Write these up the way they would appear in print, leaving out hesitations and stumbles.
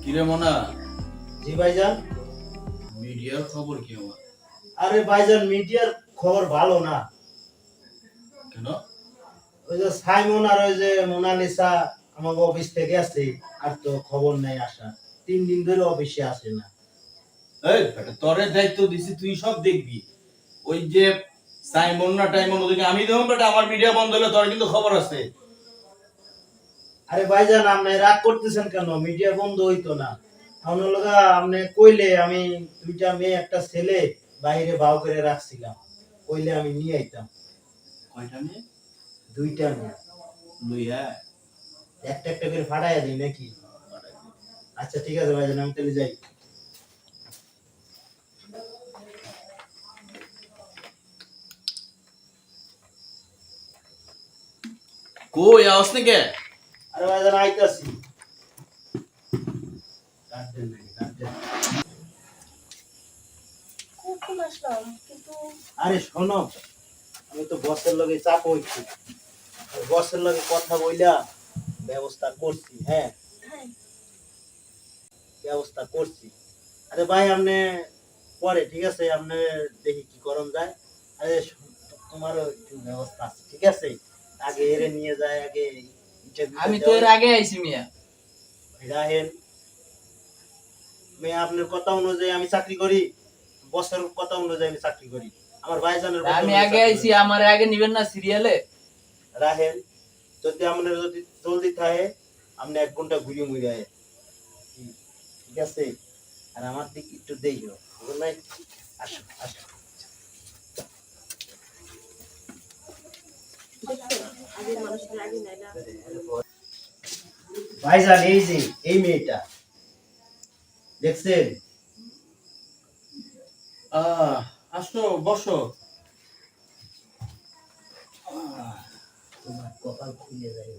কিরে মনা, জি ভাইজান। মিডিয়ার খবর কি আমার? আরে ভাইজান, মিডিয়ার খবর ভালো না। কেন? ওই যে সাইমন আর ওই যে মোনালিসা আমাকে অফিস থেকে আসছে, আর তো খবর নাই আসা। 3 দিন ধরে অফিসে আসে না। এই বেটা, তোরে দায়িত্ব দিছি, তুই সব দেখবি। ওই যে সাইমন না টাইমন ওদিকে আমি দেখুন বেটা, আমার মিডিয়া বন্ধ হলে তোর কিন্তু খবর আছে। আরে ভাইজান, আপনি রাগ করতেছেন কেন? মিডিয়া বন্ধ হইতো না। আমার লগা আপনি কইলে আমি 2টা মেয়ে একটা ছেলে বাইরে ভাও করে রাখছিলাম, কইলে আমি নিয়ে আইতাম। কয়টা নিয়ে? 2টা মেয়ে লইয়া একটা একটা করে ফাটাইয়া দিই নাকি? আচ্ছা ঠিক আছে ভাইজান, আমি তাহলে যাই। কই আওস নাকি? আরে ভাইজান, আইতাছি। কাট দেন নাকি, কাট দেন। কখন আসলাম কিন্তু আরে শোনো, আমি তো বসের লগে চাপ হইছি, বসের লগে কথা বইলা ব্যবস্থা করছি। হ্যাঁ, হ্যাঁ ব্যবস্থা করছি। আরে ভাই, আপনি পরে ঠিক আছে, আপনি দেখি কি করণ যায়। আরে তোমারও একটু ব্যবস্থা আছে, ঠিক আছে? আগে এরে নিয়ে যায়, আগে আমি তো এর আগে আইছি মিয়া। রাহেন মেয়ে, আপনার কথা অনুযায়ী আমি চাকরি করি, বসের কথা অনুযায়ী আমি চাকরি করি। আমার ভাইজানের কথা আমি অনুযায়ী আগে চাকরি আইছি, করি। আমার আগে নিবেন না সিরিয়ালে? রাহেন, যদি আপনার যদি জলদি থাকে, আপনি 1 ঘন্টা ঘুরে মুড়ে আয়, ঠিক আছে? আর আমার দিক একটু দেইও, বুঝলেন নাই? আসো আসো। দেখছেন আগের মানুষের আগে নাই না। ভাইজান, এই যে এই মেয়েটা দেখছেন? আসো বসো। তোমার কপাল খুলে যায়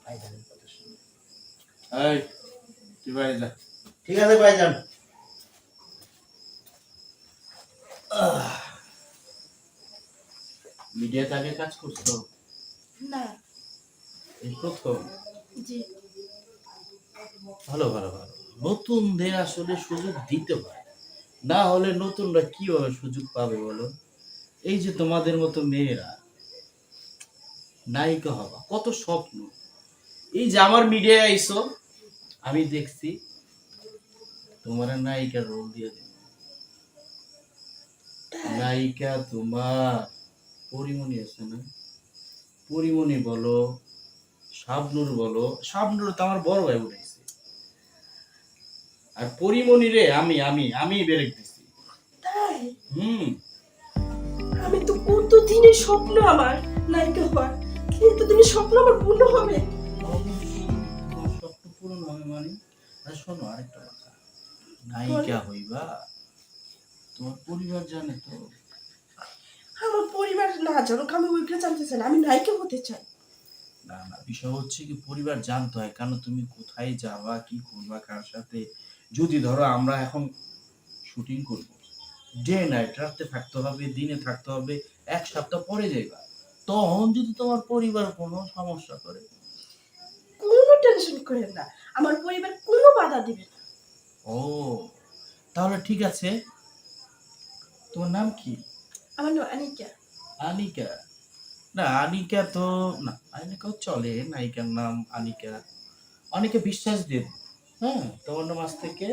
ভাইজানের কথা শুনে। এই তুই বাইরে যা। ঠিক আছে ভাইজান। মিডিয়াতে আগে কাজ করছো? না এই প্রথম? জি ভালো ভালো ভালো। নতুনদের আসলে সুযোগ দিতে হয়, না হলে নতুনরা কিভাবে সুযোগ পাবে বলো? এই যে তোমাদের মতো মেয়েরা নায়িকা হবা, কত স্বপ্ন। এই যে আমার মিডিয়ায় আইছো, আমি দেখছি তোমার নায়িকার রোল দিয়ে দিন। নায়িকা তোমার পরিমণি আছে না? পরিমণি বলো, শাবনূর বলো, শাবনূর তো আমার বড় ভাই উঠেছে। আর পরিমণি রে আমি আমি আমি বেরেক দিছি। তাই হুম। আমি তো কতদিনের স্বপ্ন আমার নায়িকা হওয়ার, কিন্তু দিনের স্বপ্ন আমার পূর্ণ হবে। অবশ্যই তোমার স্বপ্ন পূরণ হবে মানে। আর শোনো আরেকটা কথা, নায়িকা হইবা, তোমার পরিবার জানে তো? আমার পরিবার না জানুক, আমি ওইটা জানতে চাই না, আমি নায়িকা হতে চাই। না না, বিষয় হচ্ছে কি পরিবার জানতে হয়, কারণ তুমি কোথায় যাবা, কি করবা, কার সাথে। যদি ধরো আমরা এখন শুটিং করব, ডে নাইট, রাতে থাকতে হবে, দিনে থাকতে হবে, 1 সপ্তাহ পরে যাইবা, তখন যদি তোমার পরিবার কোনো সমস্যা করে? কোনো টেনশন করেন না, আমার পরিবার কোনো বাধা দিবে না। ও, তাহলে ঠিক আছে। তোমার নাম কি? আমার নাম আনিকা। আনিকা? না আনিকা তো না, আনিকাও চলে, নায়িকার নাম আনিকা। অনেকে বিশ্বাস দেব। হ্যাঁ, তোমার নাম আজ থেকে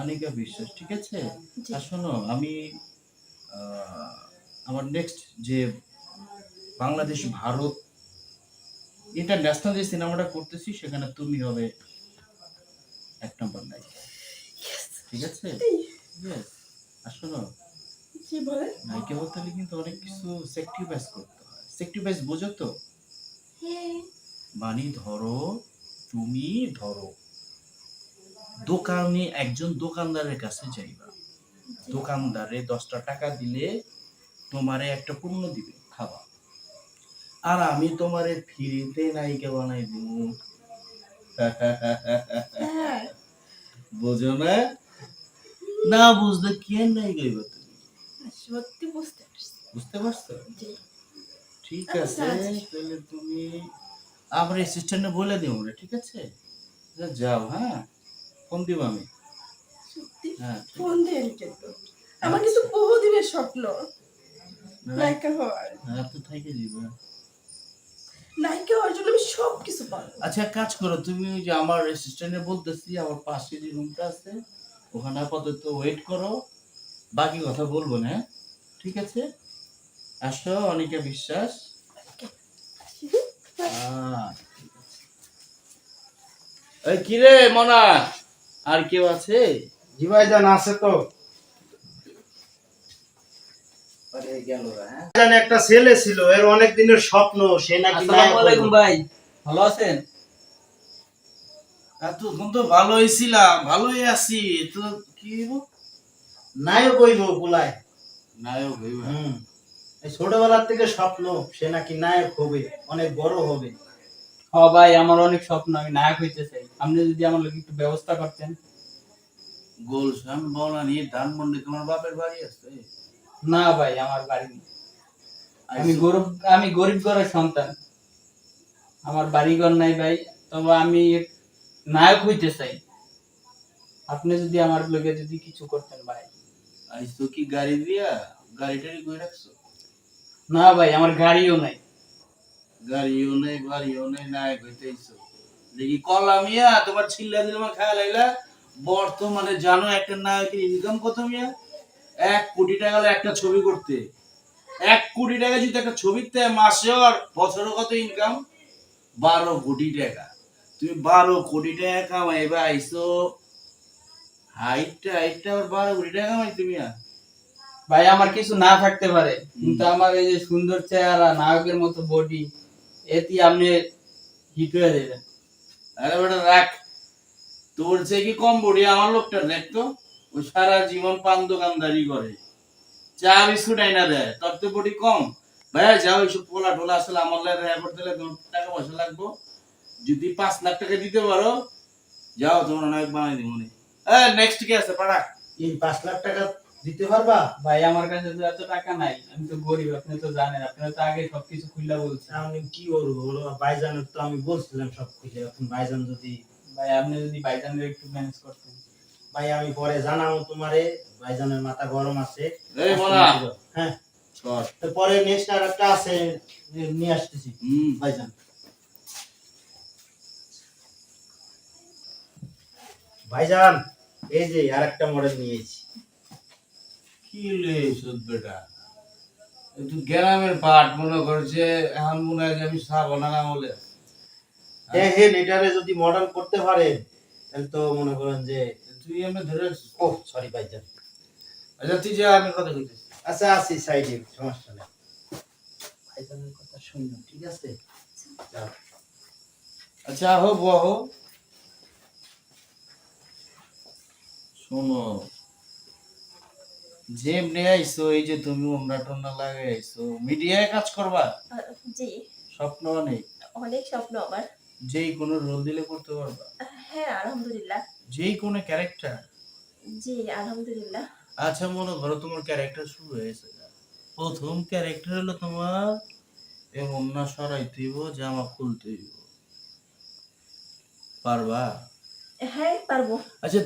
আনিকা বিশ্বাস, ঠিক আছে? জি আর শোনো, আমি আমার নেক্সট যে বাংলাদেশ ভারত ইন্টারন্যাশনাল যে সিনেমাটা করতেছি, সেখানে তুমি হবে 1 নম্বর নায়িকা, ঠিক আছে? Yes. আর শোনো, জি বলেন। নায়িকা হতে হলে কিন্তু অনেক কিছু স্যাক্রিফাইস করতে হয়। স্যাক্রিফাইস বোঝো তো? হ্যাঁ মানে ধরো, তুমি ধরো দোকানে একজন দোকানদারের কাছে যাইবা, দোকানদারে 10টা টাকা দিলে তোমারে একটা পণ্য দিবে, খাবা। আর আমি তোমারে ফ্রিতে নায়িকা বানাই দিব। হ্যাঁ বুঝো না? না বুঝলে কি আর নায়িকা হইবা তুমি? সত্যি বুঝতে পারছি। বুঝতে পারছো? জি ঠিক আমি আছে, রাজি। তাহলে তুমি আমার অ্যাসিস্ট্যান্টে বলে দিও না, ঠিক আছে? যাও, হ্যাঁ, ফোন দিব আমি। সত্যি হ্যাঁ ফোন দেন কিন্তু আমার কিন্তু বহুদিনের স্বপ্ন নায়িকা হওয়ার। রাতে থেকে দিব। নায়িকা হওয়ার জন্য আমি সব কিছু পারবো। আচ্ছা এক কাজ করো, তুমি ওই যে আমার অ্যাসিস্ট্যান্টে বলতেছি আমার পাশে যে রুমটা আছে ওখানে আপাতত ওয়েট করো, বাকি কথা বলবো না, হ্যাঁ? ঠিক আছে, আসো অনিকা বিশ্বাস। এই কিরে মনা, আর কেউ আছে? জি ভাইজান আছে তো। আরে গেল না, হ্যাঁ? ভাইজান একটা ছেলে ছিল, এর অনেক দিনের স্বপ্ন, সে নাকি নায়ক আসসালামু আলাইকুম হইব। ভাই, ভালো আছেন? এতক্ষণ তো ভালোই ছিলাম, ভালোই আছি, তো কি হইব? নায়ক হইব বলায়। নায়ক হইব? এই ছোটবেলার থেকে স্বপ্ন, সে নাকি নায়ক হবে, অনেক বড় হবে। হ ভাই, আমার অনেক স্বপ্ন, আমি নায়ক হইতে চাই। আপনি যদি আমার লোক একটু ব্যবস্থা করতেন। গুলশান বনানী ধানমন্ডি তোমার বাপের বাড়ি আছে? না ভাই, আমার বাড়ি নেই। আমি গরিব ঘরের সন্তান, আমার বাড়িঘর নাই ভাই। তবে আমি নায়ক হইতে চাই। আপনি যদি আমার লোকে যদি কিছু করতেন ভাই। আইসো কি গাড়ি দিয়া? গাড়ি টাড়ি কই রাখছো? না ভাই, আমার গাড়িও নাই। গাড়িও নেই বাড়িও নেই, নায়ক হইতে আইসো দেখি কলা মিয়া, তোমার ছিল্লা দিলে আমার খেয়াল আইলা। বর্তমানে জানো একটা নায়কের ইনকাম কত মিয়া? 1 কোটি টাকা হলে একটা ছবি করতে। 1 কোটি টাকা যদি একটা ছবিতে মাসে আর বছরে কত ইনকাম? 12 কোটি টাকা। তুমি 12 কোটি টাকা কামাইবা আইসো, হাইটটা হাইটটা আবার 12 কোটি টাকা কামাই তুমি? ভাই আমার কিছু না থাকতে পারে, কিন্তু আমার এই যে সুন্দর চেহারা, নায়কের মতো বডি, এতে আপনি হিট হয়ে যাবেন। আরে বেটা রাখ, তোর চেয়ে কি কম বড়ি আমার লোকটা? দেখতো ও সারা জীবন পান দোকানদারি করে, চা বিস্কুট আইনা দেয়, তোর তো বডি কম। ভাইয়া যাও, এইসব পোলা টোলা আসলে আমার লাগে দেখা করতে হলে তোমার টাকা পয়সা লাগবো। যদি 5 লাখ টাকা দিতে পারো যাও, তোমার অনেক বানাই দিব। নেক্সট কি আছে পাড়া? এই 5 লাখ টাকা দিতে পারবা? ভাই আমার কাছে তো এত টাকা নাই, আমি তো গরিব, আপনি তো জানেন, আপনি তো আগে সবকিছু খুলে বলছেন। আমি কি করবো বলো, ভাইজানের তো আমি বলছিলাম সব কিছু। এখন ভাইজান যদি, ভাই আপনি যদি বাইজানের একটু ম্যানেজ করতেন। ভাই আমি পরে জানাবো তোমারে, ভাইজানের মাথা গরম আছে। এই বলা হ্যাঁ, চল। তো পরে নেক্সট আর একটা আছে, নিয়ে আসতেছি ভাইজান। ভাইজান এই যে আর একটা মডেল নিয়েছি। কি লে সুদ বেটা, একটু গ্রামের পাট মনে করছে, এখন মনে হয় যে আমি শ্রাবণ না বলে। দেখেন এটারে যদি মডেল করতে পারেন তাহলে তো মনে করেন যে, তুই আমি ধরে রাখছিস। ও সরি ভাইজান। আচ্ছা তুই যা, আমি কথা কইতেছি। আচ্ছা আছি সাইডে, সমস্যা নেই। ভাইজানের কথা শুনুন, ঠিক আছে? যাও। আচ্ছা আহো বহো। শোনো, যেমনি আইসো, এই যে তুমি ওন্না টোন্না লাগাই আইসো, মিডিয়ায় কাজ করবা? জি, স্বপ্ন অনেক, অনেক স্বপ্ন আমার। যেই কোনো রোল দিলে করতে পারবা? হ্যাঁ আলহামদুলিল্লাহ। যেই কোনো ক্যারেক্টার? জি আলহামদুলিল্লাহ। আচ্ছা মনে করো তোমার ক্যারেক্টার শুরু হয়েছে, প্রথম ক্যারেক্টার হলো তোমার এই ওন্না সরাইতে হইব, জামা খুলতে হইব, পারবা? হ্যাঁ পারবো। আচ্ছা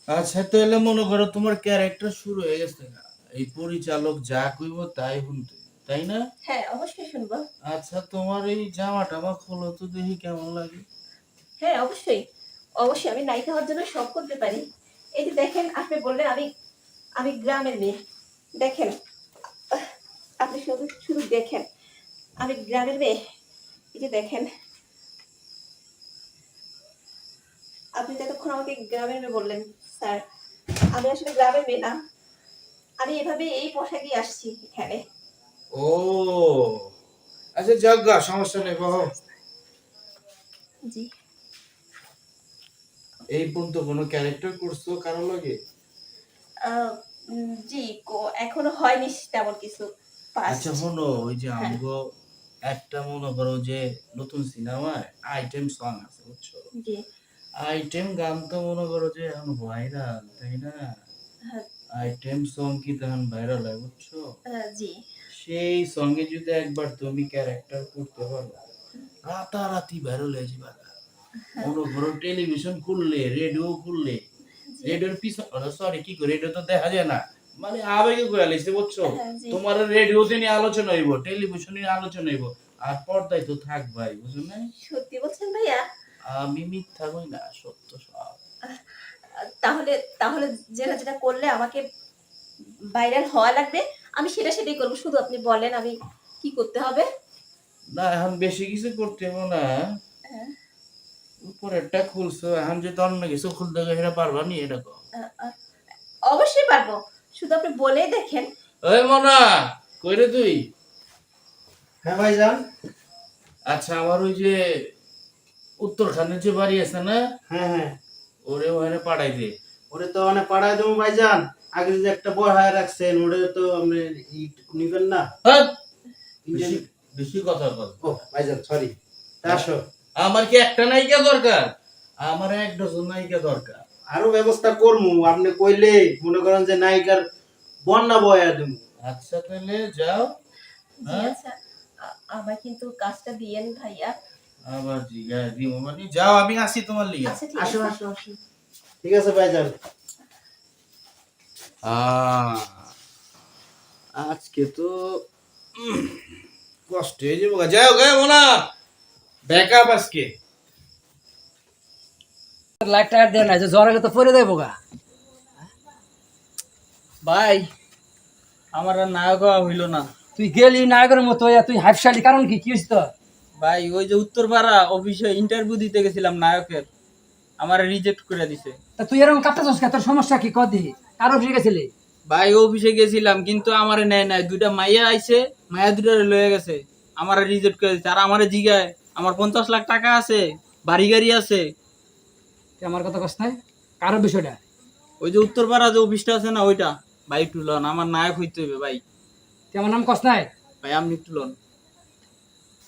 আচ্ছা, তাহলে মনে করো তোমার ক্যারেক্টার শুরু হয়ে গেছে না, এই পরিচালক যা কইব তাই শুনতে, তাই না? হ্যাঁ অবশ্যই শুনবো। আচ্ছা তোমার এই জামা টামা খোলো তো দেখি কেমন লাগে। হ্যাঁ অবশ্যই, অবশ্যই আমি নায়িকা হওয়ার জন্য সব করতে পারি। এই যে দেখেন, আপনি বললেন আমি আমি গ্রামের মেয়ে, দেখেন আপনি শুধু শুধু দেখেন, আমি গ্রামের মেয়ে। এই যে দেখেন, আপনি যতক্ষণ আমাকে গ্রামের মেয়ে বললেন, স্যার আমি আসলে গ্রামের মেয়ে না, আমি এভাবে এই পোশাকেই আসছি এখানে। ও আচ্ছা যাক গা, সমস্যা নেই, বহ। জি এই পর্যন্ত কোনো ক্যারেক্টার করছো কারো লাগে? জি এখনো হয়নি তেমন কিছু। আচ্ছা শোনো, ওই যে হ্যাঁ। আমগো একটা মনে করো যে নতুন সিনেমায় আইটেম সং আছে বুঝছো, জি আইটেম গান তো মনে করো যে এখন ভাইরাল, তাই না? হ্যাঁ, আইটেম সং কি তখন ভাইরাল হয় বুঝছো, জি সেই সঙ্গে যদি একবার তুমি ক্যারেক্টার করতে পারো রাতারাতি ভাইরাল হয়ে যাবে। মনে করো টেলিভিশন খুললে, রেডিও খুললে, রেডিওর পিছন, সরি কি করে, রেডিও তো দেখা যায় না, মানে আবেগে করে লিখছে বুঝছো। হ্যাঁ, জি। তোমার রেডিওতে নিয়ে আলোচনা হইব, টেলিভিশনে নিয়ে আলোচনা হইব, আর পর্দায় তো থাকবাই, বুঝো না? সত্যি বলছেন ভাইয়া? আমি মিথ্যা কই না, সত্য সব। তাহলে তাহলে যেটা যেটা করলে আমাকে ভাইরাল হওয়া লাগবে, আমি সেটাই করবো। শুধু আপনি বলেন আমি কি করতে হবে। না এখন বেশি কিছু করতে হবে না, হ্যাঁ। উপরেরটা খুলছো, এখন যদি অন্য কিছু খুলতে গেলে সেটা পারবা নি, এটা কও। আহ, আহ, অবশ্যই পারবো, শুধু আপনি বলেই দেখেন। ওই মনা, কই রে তুই? হ্যাঁ ভাইজান। আচ্ছা আমার ওই যে উত্তরখানের যে বাড়ি আছে না, হ্যাঁ হ্যাঁ, ওরে ওখানে পাঠাই দে। ওরে তো মানে পাড়ায় দেবো ভাইজান। আগে যে একটা বড় রাখছেন ওরে তো আপনি নিবেন না। হ্যাঁ, বেশি বেশি কথা বল। ও ভাইজান সরি, আসো। আমার কি একটা নায়িকা দরকার? আমার 1 ডজন নায়িকা দরকার। আরো ব্যবস্থা করমু, আপনি কইলে মনে করেন যে নায়িকার বন্যা বয়া দেবো। আচ্ছা তাহলে যাও। জি, হ্যাঁ? আচ্ছা। আমার কিন্তু কাজটা দিয়েন ভাইয়া। আবার জিগা দিমো মানে যাও, আমি আসি তোমার লিগা। আচ্ছা ঠিক আসো আছে। আসো আসো, ঠিক আছে ভাইজান। আজকে তো কষ্ট হয়ে যাবো গা। যাও গে মোনা, ব্যাকআপ আজকে। লাখ টাকা দেয় না যে জ্বর হলে তো পরে দেবো গা। ভাই আমার আর নায়ক হওয়া হইলো না। তুই গেলি নায়কের মতো হইয়া তুই হাফশালি, কারণ কি কি হয়েছে তোর? ভাই ওই যে উত্তরপাড়া অফিসে ইন্টারভিউ দিতে গেছিলাম নায়কের, আমার রিজেক্ট করে দিছে। তা তুই এরকম কাঁপতেছিস কে? তোর সমস্যা কি কদি? কারো ঠিক গেছিলি? ভাই অফিসে গেছিলাম কিন্তু আমারে নেয় নাই, দুইটা মাইয়া আইছে, মাইয়া দুইটা লয়ে গেছে, আমারে রিজেক্ট করে দিছে। আর আমারে জিগায় আমার 50 লাখ টাকা আছে, বাড়ি গাড়ি আছে। তুই আমার কথা কস নাই, কারো বিষয়টা? ওই যে উত্তরপাড়া যে অফিসটা আছে না ওইটা। ভাই একটু লন, আমার নায়ক হইতে হবে ভাই। তুই আমার নাম কস নাই? ভাই আপনি একটু লন,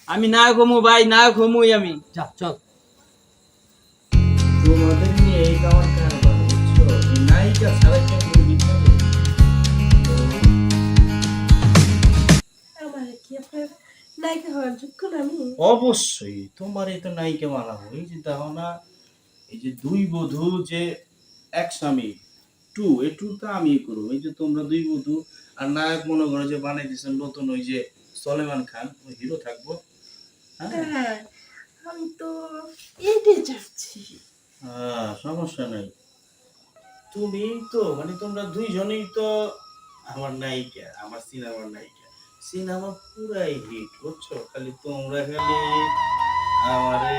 আমি নায়ক হমু ভাই, নায়ক হমুই আমি। যা চল। তোমাদের নিয়ে এই কামার কারবার, বুঝছো? এই নায়িকা ছাড়া কেউ মুভি চলে? আমার কি আপনার নায়িকা হওয়ার যোগ্য না আমি? অবশ্যই তোমার এই তো নায়িকা বানাবো। এই যে দেখো না, এই যে দুই বধূ যে এক স্বামী 2, এই 2 টা আমি করবো। এই যে তোমরা দুই বধূ, আর নায়ক মনে করো যে বানাই দিয়েছেন নতুন ওই যে সলেমান খান, ওই হিরো থাকবো। হ্যাঁ, হ্যাঁ, আমি তো এইটাই চাচ্ছি। সমস্যা নাই। তুমি তো মানে তোমরা দুইজনেই তো আমার নায়িকা, আমার সিনেমার নায়িকা। সিনেমা পুরাই হিট, বুঝছো? খালি তোমরা খালি আমারে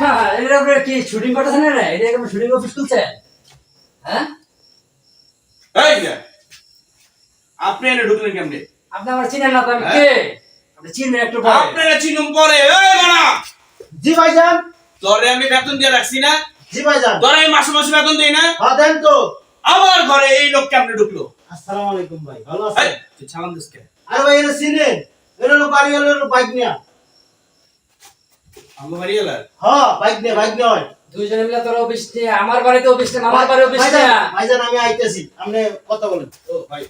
হ্যাঁ, এটা আপনার কি শুটিং করতেছেন না? এটা কি শুটিং অফিস খুলছে? হ্যাঁ, এই যে আপনি এনে ঢুকলেন কেমনে? আপনি আমার চিনেন না তো আমি কে? আপনি চিনবেন একটু পরে। আপনারা চিনুম পরে। এই মানা, জি ভাইজান। তোরে আমি বেতন দিয়ে রাখছি না? জি ভাইজান। তোরে আমি মাসে মাসে বেতন দেই না? হ্যাঁ দেন তো। আমার ঘরে এই লোক কেমনে ঢুকলো? আসসালামু আলাইকুম ভাই, ভালো এই, আছেন? তুই সালাম দিস কে? আরে ভাই এটা চিনেন? এটা হলো বাড়িওয়ালার বাইক নিয়া। আমার বাড়ি এলার। হ্যাঁ বাইক নিয়ে, বাইক নিয়ে হয়। দুইজনে মিলে তোর অফিস নিয়ে, আমার বাড়িতে অফিস নিয়ে, আমার বাড়ি অফিস ভাইজান, নিয়ে। ভাইজান আমি আইতেছি, আপনি কথা বলেন। ও ভাই,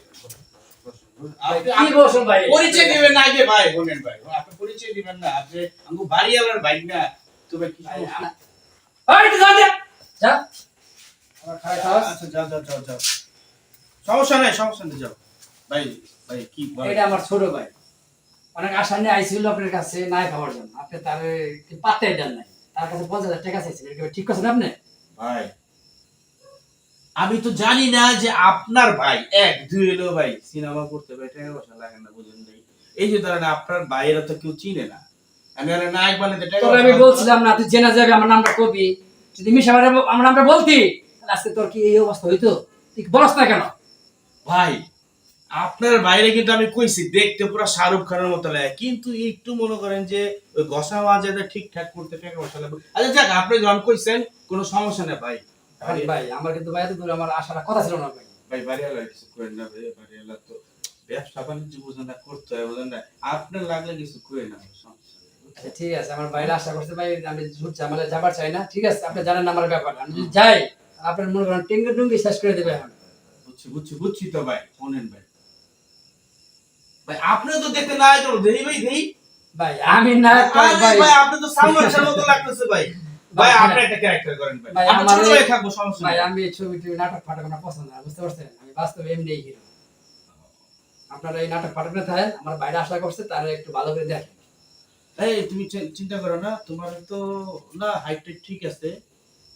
কি বলছেন ভাই? পরিচয় দিবেন না আগে ভাই, বলেন ভাই। আপনি পরিচয় দিবেন না, আপনি আমগো বাড়ি এলার বাইক না। তুমি কি সমস্যা? ওই একটু যা দে। যা। আমার খাই খাওয়াস। আচ্ছা যাও যাও যাও যাও, সমস্যা নাই, সমস্যা নেই, যাও। ভাই ভাই কি বলেন? এটা আমার ছোট ভাই, অনেক আশা নিয়ে আইছিল আপনার কাছে নাই খাওয়ার জন্য, আপনি তার পাত্তাই দেন নাই। তার কাছে 50,000 টাকা চাইছিল, এটা কি ঠিক করছেন আপনি? ভাই আমি তো জানি না যে আপনার ভাই 1 2 এলো ভাই সিনেমা করতে ভাই টাকা পয়সা লাগে না, বুঝেন নাই? এই যে ধরেন আপনার ভাইয়েরা তো কেউ চিনে না, আমি আর নায়ক বানাতে টাকা তোর আমি বলছিলাম না তুই জেনে যাবে আমার নামটা কবি, যদি মিশা আমার নামটা বলতি তাহলে আজকে তোর কি এই অবস্থা হইতো? তুই বলস না কেন? ভাই আপনার বাইরে কিন্তু আমি কইছি দেখতে পুরো শাহরুখ খানের মতো লাগে, কিন্তু একটু মনে করেন যে ওই ঘষা মাজাটা ঠিকঠাক করতে টাকা পয়সা লাগবে। আচ্ছা যাক, আপনি যখন কইছেন কোনো সমস্যা নেই ভাই। এখন ভাই আমার কিন্তু ভাই এত দূর আমার আসার কথা ছিল না ভাই। ভাই বাড়িওয়ালা কিছু করেন না ভাই, বাড়িওয়ালা তো ব্যবসা বাণিজ্য বুঝেন না, করতে হয় বুঝেন না, আপনার লাগলে কিছু করে না, সমস্যা নেই, বুঝছেন? আচ্ছা ঠিক আছে, আমার বাইরে আশা করতে ভাই আমি ঝুট ঝামেলা যাবার চাই না, ঠিক আছে? আপনি জানেন না আমার ব্যাপার, আমি যদি যাই আপনার মনে করেন টেঙ্গে টুঙ্গি শেষ করে দেবে এখন। বুঝছি বুঝছি বুঝছি তো ভাই, শোনেন ভাই, ভাই আপনিও তো দেখতে না চলো দেই ভাই দেই ভাই আমি না আরে ভাই ভাই আপনি তো সালমান শাহর মতো লাগতেছে ভাই। ভাই ভাই, আপনি একটা ক্যারেক্টার করেন ভাই। ভাই, আমরা আমার ছোট এই- হয়ে থাকবো সমস্যা ভাই নাই। আমি এই ছবি টবি নাটক ফাটক আমার পছন্দ না, বুঝতে পারছেন? আমি বাস্তবে এমনি হিরো। আপনারা এই নাটক ফাটক না থাকেন, আমার বাইরে আশা করছে তারা একটু ভালো করে দেখেন। এই তুমি চিন্তা করো না, তোমার তো না হাইট ঠিক আছে।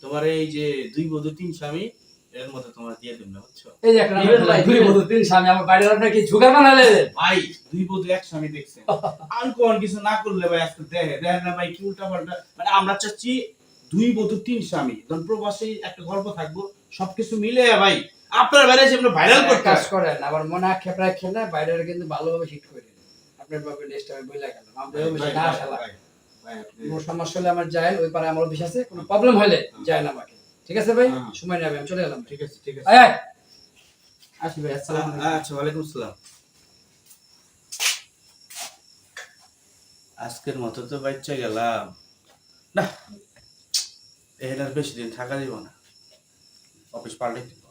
তোমার এই যে দুই বধূ তিন স্বামী এর মধ্যে তোমার দিয়ে দিন না, বুঝছো? এই যে একটা নাটক দিবেন ভাই, দুই দিবেন। বধূ তিন স্বামী, আমার বাইরে আপনার কি ঝুঁকার বানালে? ভাই দুই বধূ এক স্বামী দেখছেন, আর কোন কিছু না করলে ভাই আজকে দেখেন না ভাই কি উল্টা পাল্টা। মানে আমরা চাচ্ছি দুই বধূ তিন স্বামী, ধরুন প্রবাসী একটা গল্প থাকবো, সবকিছু মিলে ভাই আপনার বাইরে যে আমরা ভাইরাল করতে কাজ হবে। করেন, আবার মনে আক্ষেপ রাখেন না, বাইরে কিন্তু ভালোভাবে হিট করে দিন। আপনার বাবা নেক্সট টাইম বইলা গেলাম আমাদের অফিসে না আসা লাগে। কোনো সমস্যা হলে আমার যায় ওই পারে আমার অফিস আছে, কোনো প্রবলেম হলে যায় না আমাকে। ঠিক আছে ভাই, হ্যাঁ। সময় নেবে, আমি চলে গেলাম। ঠিক আছে ঠিক আছে। আয় আয়। আসি ভাই, আসসালামু আলাইকুম। আচ্ছা ওয়ালাইকুম আসসালাম। আজকের মতো তো বাচ্চা গেলাম না, এখানে আর বেশি দিন থাকা যাব না, অফিস পাল্টে দিব।